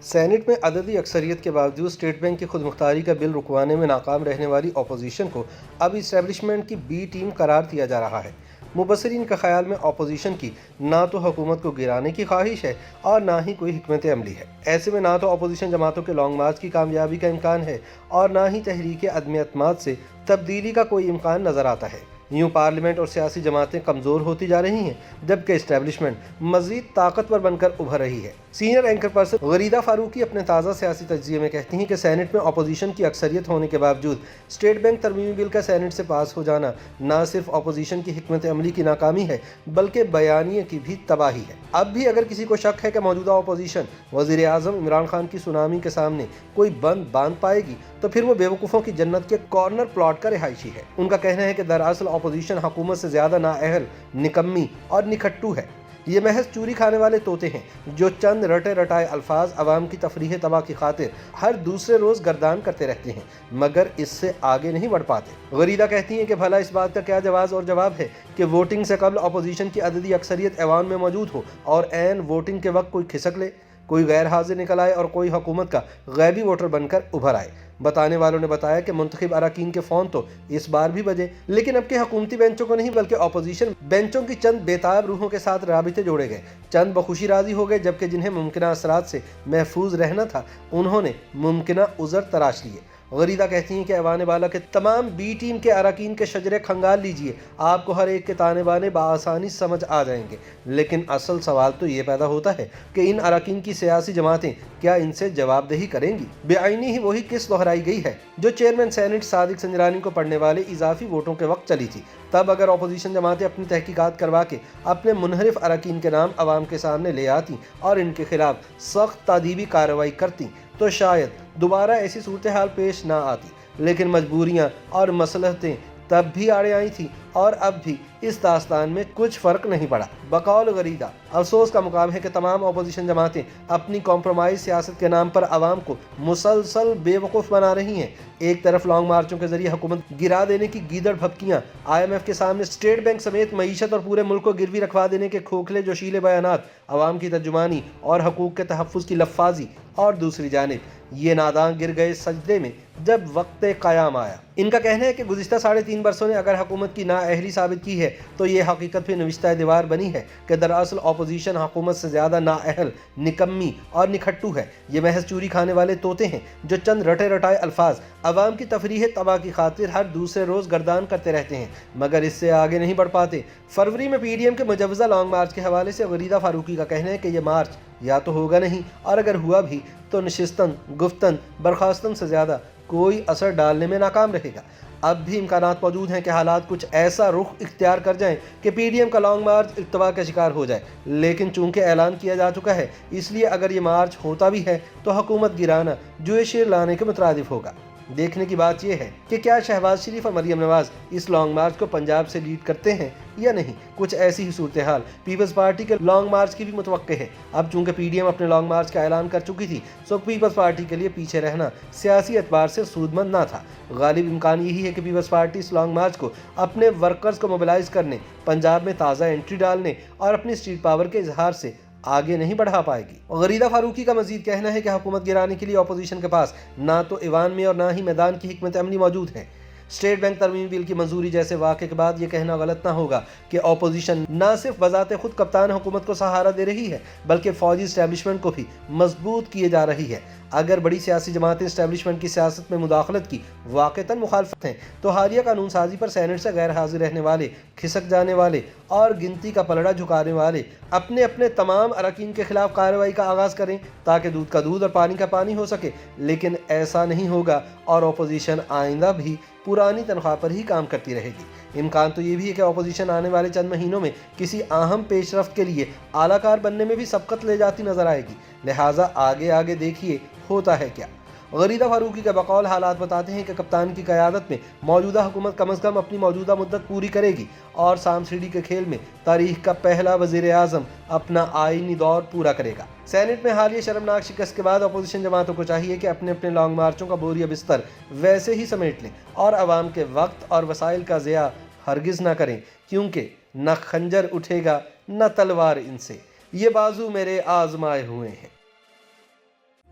Saint میں عددی اکثریت کے باوجود اسٹیٹ بینک کی خود مختاری کا بل رکوانے میں ناکام رہنے والی اپوزیشن کو اب اسٹیبلشمنٹ کی بی ٹیم قرار دیا جا رہا ہے۔ مبصرین کا خیال میں اپوزیشن کی نہ تو حکومت کو گرانے کی خواہش ہے اور نہ ہی کوئی حکمت عملی ہے۔ ایسے میں نہ تو اپوزیشن جماعتوں کے لانگ مارچ کی کامیابی کا امکان ہے اور نہ ہی تحریک عدم اعتماد سے تبدیلی کا کوئی امکان نظر آتا ہے۔ یوں پارلیمنٹ اور سیاسی جماعتیں کمزور ہوتی جا رہی ہیں جبکہ اسٹیبلشمنٹ مزید طاقتور بن کر ابھر رہی ہے۔ Senior anchor person Gharida Farooqui اپنے تازہ سیاسی تجزیے میں کہتی ہیں کہ سینٹ میں اپوزیشن کی اکثریت ہونے کے باوجود اسٹیٹ بینک ترمیمی بل کا سینٹ سے پاس ہو جانا نہ صرف اپوزیشن کی حکمت عملی کی ناکامی ہے بلکہ بیانیے کی بھی تباہی ہے۔ اب بھی اگر کسی کو شک ہے کہ موجودہ اپوزیشن وزیر اعظم عمران خان کی سونامی کے سامنے کوئی بند باندھ پائے گی تو پھر وہ بیوقوفوں کی جنت کے کارنر پلاٹ کا رہائشی ہے۔ ان کا کہنا ہے کہ دراصل اپوزیشن حکومت سے زیادہ نااہل، نکمی اور نکھٹو ہے۔ یہ محض چوری کھانے والے طوطے ہیں جو چند رٹے رٹائے الفاظ عوام کی تفریح تباہ کی خاطر ہر دوسرے روز گردان کرتے رہتے ہیں مگر اس سے آگے نہیں بڑھ پاتے۔ غریدہ کہتی ہیں کہ بھلا اس بات کا کیا جواز اور جواب ہے کہ ووٹنگ سے قبل اپوزیشن کی عددی اکثریت ایوان میں موجود ہو اور عین ووٹنگ کے وقت کوئی کھسک لے، کوئی غیر حاضر نکل آئے اور کوئی حکومت کا غیبی ووٹر بن کر ابھر آئے۔ بتانے والوں نے بتایا کہ منتخب اراکین کے فون تو اس بار بھی بجے، لیکن اب کے حکومتی بینچوں کو نہیں بلکہ اپوزیشن بینچوں کی چند بیتاب روحوں کے ساتھ رابطے جوڑے گئے۔ چند بخوشی راضی ہو گئے جبکہ جنہیں ممکنہ اثرات سے محفوظ رہنا تھا انہوں نے ممکنہ عذر تراش لیے۔ غریدہ کہتی ہیں کہ ایوان بالا کے تمام بی ٹیم کے اراکین کے شجرے کھنگال لیجئے، آپ کو ہر ایک کے تانے بانے بآسانی سمجھ آ جائیں گے، لیکن اصل سوال تو یہ پیدا ہوتا ہے کہ ان اراکین کی سیاسی جماعتیں کیا ان سے جواب دہی کریں گی؟ بے آئینی ہی وہی قسط دہرائی گئی ہے جو چیئرمین سینٹ صادق سنجرانی کو پڑنے والے اضافی ووٹوں کے وقت چلی تھی۔ تب اگر اپوزیشن جماعتیں اپنی تحقیقات کروا کے اپنے منحرف اراکین کے نام عوام کے سامنے لے آتی اور ان کے خلاف سخت تادیبی کارروائی کرتی تو شاید دوبارہ ایسی صورتحال پیش نہ آتی، لیکن مجبوریاں اور مصلحتیں تب بھی آڑے آئی تھیں اور اب بھی اس داستان میں کچھ فرق نہیں پڑا۔ بقول غریدہ افسوس کا مقام ہے کہ تمام اپوزیشن جماعتیں اپنی کمپرومائز سیاست کے نام پر عوام کو مسلسل بے وقوف بنا رہی ہیں۔ ایک طرف لانگ مارچوں کے ذریعے حکومت گرا دینے کی گیدڑ بھبکیاں، IMF کے سامنے اسٹیٹ بینک سمیت معیشت اور پورے ملک کو گروی رکھوا دینے کے کھوکھلے جوشیلے بیانات، عوام کی ترجمانی اور حقوق کے تحفظ کی لفاظی، اور دوسری جانب یہ ناداں گر گئے سجدے میں جب وقت قیام آیا۔ ان کا کہنا ہے کہ گزشتہ 3.5 برسوں نے اگر حکومت کی نااہلی ثابت کی ہے تو یہ حقیقت بھی نوشتہ دیوار بنی ہے کہ دراصل اپوزیشن حکومت سے زیادہ نااہل، نکمی اور نکھٹو ہے۔ یہ محض چوری کھانے والے طوطے ہیں جو چند رٹے رٹائے الفاظ عوام کی تفریح تباہ کی خاطر ہر دوسرے روز گردان کرتے رہتے ہیں مگر اس سے آگے نہیں بڑھ پاتے۔ فروری میں PDM کے مجوزہ لانگ مارچ کے حوالے سے غریدہ فاروقی کا کہنا ہے کہ یہ مارچ یا تو ہوگا نہیں اور اگر ہوا بھی تو نشستن، گفتن، برخاستن سے زیادہ کوئی اثر ڈالنے میں ناکام رہے گا۔ اب بھی امکانات موجود ہیں کہ حالات کچھ ایسا رخ اختیار کر جائیں کہ PDM کا لانگ مارچ التوا کا شکار ہو جائے، لیکن چونکہ اعلان کیا جا چکا ہے اس لیے اگر یہ مارچ ہوتا بھی ہے تو حکومت گرانا جوئے شیر لانے کے مترادف ہوگا۔ دیکھنے کی بات یہ ہے کہ کیا شہباز شریف اور مریم نواز اس لانگ مارچ کو پنجاب سے لیڈ کرتے ہیں یا نہیں۔ کچھ ایسی ہی صورتحال پیپلز پارٹی کے لانگ مارچ کی بھی متوقع ہے۔ اب چونکہ PDM اپنے لانگ مارچ کا اعلان کر چکی تھی سو پیپلز پارٹی کے لیے پیچھے رہنا سیاسی اعتبار سے سودمند نہ تھا۔ غالب امکان یہی ہے کہ پیپلز پارٹی اس لانگ مارچ کو اپنے ورکرز کو موبلائز کرنے، پنجاب میں تازہ انٹری ڈالنے اور اپنی اسٹریٹ پاور کے اظہار سے آگے نہیں بڑھا پائے گی۔ غریدہ فاروقی کا مزید کہنا ہے کہ حکومت گرانے کے لیے اپوزیشن کے پاس نہ تو ایوان میں اور نہ ہی میدان کی حکمت عملی موجود ہے۔ اسٹیٹ بینک ترمیمی بل کی منظوری جیسے واقعے کے بعد یہ کہنا غلط نہ ہوگا کہ اپوزیشن نہ صرف بذات خود کپتان حکومت کو سہارا دے رہی ہے بلکہ فوجی اسٹیبلشمنٹ کو بھی مضبوط کیے جا رہی ہے۔ اگر بڑی سیاسی جماعتیں اسٹیبلشمنٹ کی سیاست میں مداخلت کی واقعتاً مخالفت ہیں تو حالیہ قانون سازی پر سینٹ سے غیر حاضر رہنے والے، کھسک جانے والے اور گنتی کا پلڑا جھکانے والے اپنے اپنے تمام اراکین کے خلاف کارروائی کا آغاز کریں تاکہ دودھ کا دودھ اور پانی کا پانی ہو سکے، لیکن ایسا نہیں ہوگا اور اپوزیشن آئندہ بھی پرانی تنخواہ پر ہی کام کرتی رہے گی۔ امکان تو یہ بھی ہے کہ اپوزیشن آنے والے چند مہینوں میں کسی اہم پیش رفت کے لیے اعلیٰ کار بننے میں بھی سبقت لے جاتی نظر آئے گی، لہٰذا آگے دیکھیے ہوتا ہے کیا۔ غریدہ فاروقی کا بقول حالات بتاتے ہیں کہ کپتان کی قیادت میں موجودہ حکومت کم از کم اپنی موجودہ مدت پوری کرے گی اور سام سیڑھی کے کھیل میں تاریخ کا پہلا وزیر اعظم اپنا آئینی دور پورا کرے گا۔ سینٹ میں حالیہ شرمناک شکست کے بعد اپوزیشن جماعتوں کو چاہیے کہ اپنے اپنے لانگ مارچوں کا بوریا بستر ویسے ہی سمیٹ لیں اور عوام کے وقت اور وسائل کا ضیاع ہرگز نہ کریں، کیونکہ نہ خنجر اٹھے گا نہ تلوار ان سے، یہ بازو میرے آزمائے ہوئے ہیں۔